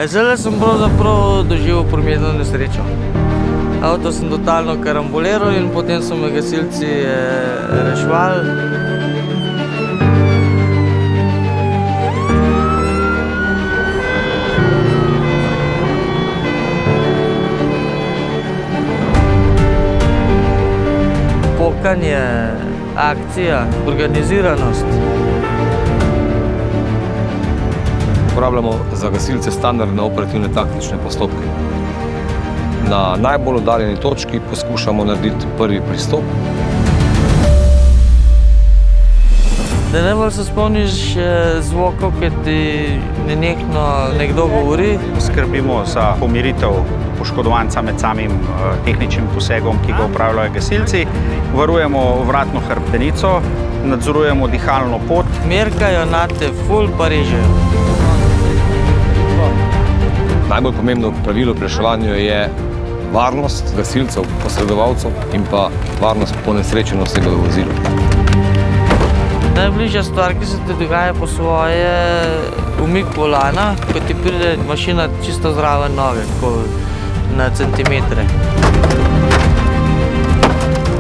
Zdaj sem pravzaprav doživel prometno nesrečo. Avto sem totalno karamboliral in potem so me gasilci reševali. Pokanje, akcija, organiziranost. Uporabljamo za gasilce standardne operativne taktične postopke. Na najbolj oddaljeni točki poskušamo narediti prvi pristop. Da najbolj se spomniš zvokov, ki ti nenehno nekdo govori. Skrbimo za pomiritev poškodovanca med samim tehničnim posegom, ki ga upravljajo gasilci. Varujemo vratno hrbtenico, nadzorujemo dihalno pot. Merkajo nate, ful pa režejo. Najbolj pomembno pravilo pri reševanju je varnost gasilcev, posredovalcev in pa varnost ponesrečene osebe v vozilu. Najbližja stvar, ki se ti dogaja po svoje, je umik volana, ko ti pride mašina čisto zraven noge, na centimetre.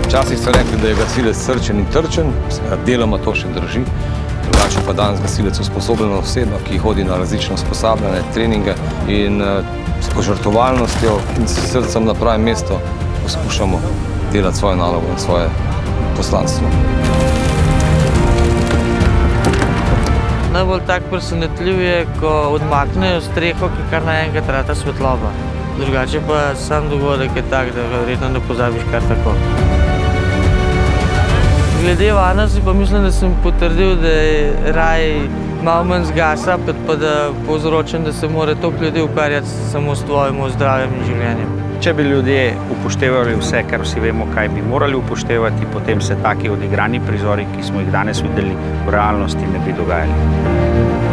Včasih so rekli, da je gasilec srčen in trčen, deloma to še drži. Drugače pa danes gasilec usposobljena oseba, ki hodi na različne usposabljanje, treninge in s požrtvovalnostjo in s srcem na pravem mestu poskušamo delati svojo nalogo in svoje poslanstvo. Najbolj tak presenetljiv je, ko odmaknejo streho, ki kar naenkrat rata svetloba. Drugače pa sam dogodek je tak, da verjetno ne pozabiš kar tako. Glede vana si pa mislim, da sem potrdil, da je raj malo manj zgasa, pa da povzročam, da se mora toliko ljudi ukvarjati samo s tvojim zdravjem in življenjem. Če bi ljudje upoštevali vse, kar vsi vemo, kaj bi morali upoštevati, potem se taki odigrani prizori, ki smo jih danes videli, v realnosti ne bi dogajali.